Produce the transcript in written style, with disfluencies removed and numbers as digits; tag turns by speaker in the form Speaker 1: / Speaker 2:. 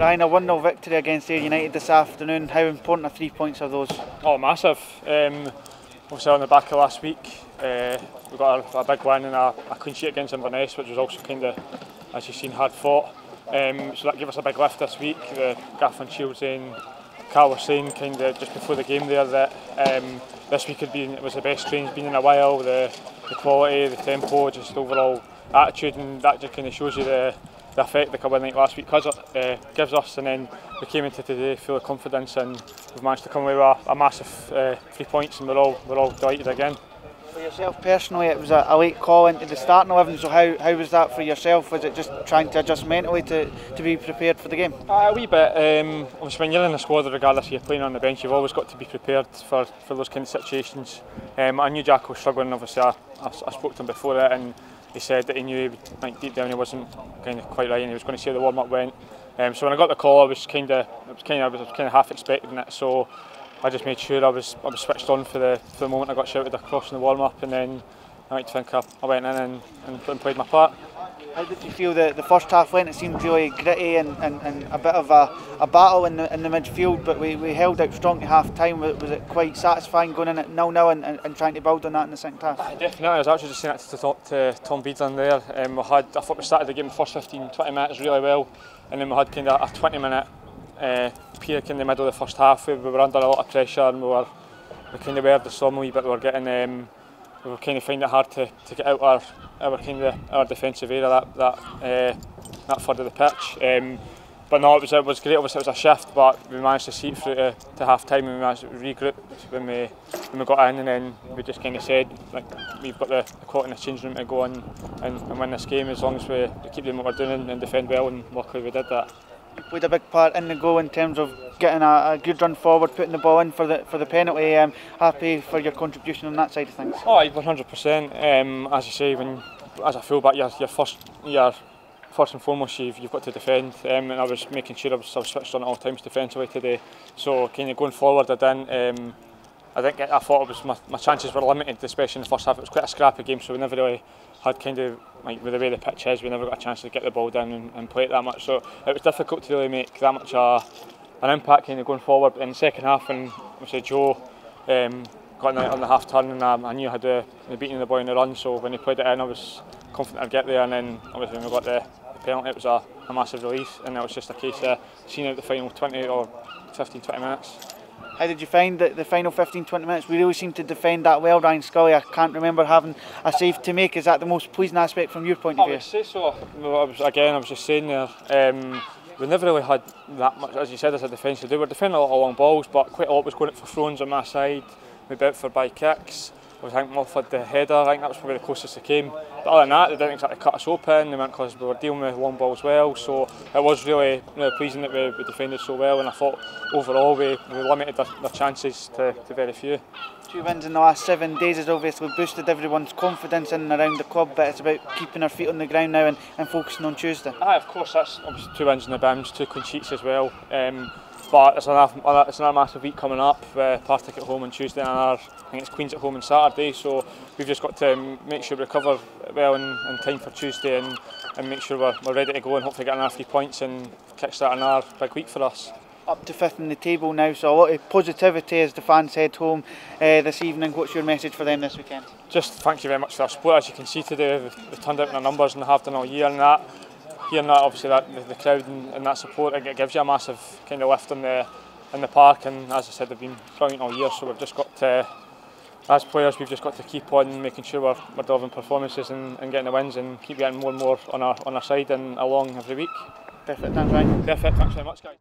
Speaker 1: Ryan, a 1-0 victory against Ayr United this afternoon. How important are 3 points of those?
Speaker 2: Oh, massive. Obviously on the back of last week, we got a big win and a clean sheet against Inverness, which was also kind of, as you've seen, hard fought. So that gave us a big lift this week. The Gaff and Shields and Carl was saying kind of just before the game there that this week was the best train's been in a while. The quality, the tempo, just overall attitude, and that just kind of shows you the effect the win like last week gives us. And then we came into today full of confidence, and we've managed to come away with a massive 3 points, and we're all delighted again.
Speaker 1: For yourself personally, it was a late call into the starting 11, so how was that for yourself? Was it just trying to adjust mentally to be prepared for the game?
Speaker 2: A wee bit. Obviously when you're in the squad, regardless if you're playing on the bench, you've always got to be prepared for those kind of situations. I knew Jack was struggling. Obviously I spoke to him before it, and he said that he knew deep down he wasn't kind of quite right, and he was going to see how the warm-up went. So when I got the call, I was kind of half expecting it. So I just made sure I was switched on for the moment I got shouted across in the warm-up, and then I like to think I went in and played my part.
Speaker 1: How did you feel the first half went? It seemed really gritty and a bit of a battle in the midfield, but we held out strong to half time. Was it quite satisfying going in at 0-0 and trying to build on that in the second half?
Speaker 2: Definitely. I was actually just saying that to Tom Beadland there. I thought we started the game the first 15-20 minutes really well, and then we had kind of a 20-minute peak in the middle of the first half. We were under a lot of pressure, and we kind of were the storm a wee bit. We were kind of finding it hard to get out our defensive area that third of the pitch. But no, it was great. Obviously it was a shift, but we managed to see it through to half time, and we managed to regroup when we got in, and then we just kind of said, like, we've got the quality in the changing room to go on and win this game as long as we keep doing what we're doing and defend well, and luckily we did that.
Speaker 1: You played a big part in the goal in terms of getting a good run forward, putting the ball in for the penalty. Happy for your contribution on that side of things?
Speaker 2: Oh, 100%. As you say, as a fullback, you're first and foremost you've got to defend, and I was making sure I was switched on at all times defensively today. So kind of going forward, I thought it was my chances were limited, especially in the first half. It was quite a scrappy game, so we never really had kind of, like, with the way the pitch is, we never got a chance to get the ball down and play it that much. So it was difficult to really make that much an impact kind of going forward. But in the second half, when obviously Joe got on the half turn, and I knew I had the beating the boy in the run, so when he played it in, I was confident I'd get there. And then obviously when we got the penalty, it was a massive relief, and it was just a case of seeing out the final 20 or 15-20 minutes.
Speaker 1: How did you find the final 15-20 minutes? We really seemed to defend that well. Ryan Scully, I can't remember having a save to make. Is that the most pleasing aspect from your point of view?
Speaker 2: I would say so. I was just saying there, we never really had that much, as you said, as a defence. They were defending a lot of long balls, but quite a lot was going out for throws on my side, maybe out for by kicks. I think Muff had the header. I think that was probably the closest they came. But other than that, they didn't exactly cut us open. They weren't, because we were dealing with long balls well. So it was really pleasing that we defended so well. And I thought overall we limited their chances to very few.
Speaker 1: 2 wins in the last 7 days has obviously boosted everyone's confidence in and around the club, but it's about keeping our feet on the ground now and focusing on Tuesday.
Speaker 2: Of course, that's obviously 2 wins in the Bims, 2 clean sheets as well. But it's another massive week coming up. Partick at home on Tuesday, and I think it's Queen's at home on Saturday. So we've just got to make sure we recover well in time for Tuesday, and make sure we're ready to go and hopefully get another 3 points and kickstart another big week for us.
Speaker 1: Up to 5th in the table now, so a lot of positivity as the fans head home this evening. What's your message for them this weekend?
Speaker 2: Just thank you very much for their support. As you can see today, they've turned out in their numbers, and they have done all year, and that. Hearing that, obviously, the crowd and that support, it gives you a massive kind of lift in the park. And as I said, they've been brilliant all year. So we've just got to, as players, we've just got to keep on making sure we're delivering performances and getting the wins, and keep getting more and more on our side and along every week.
Speaker 1: Perfect, thanks Ryan.
Speaker 2: Perfect, thanks very much, guys.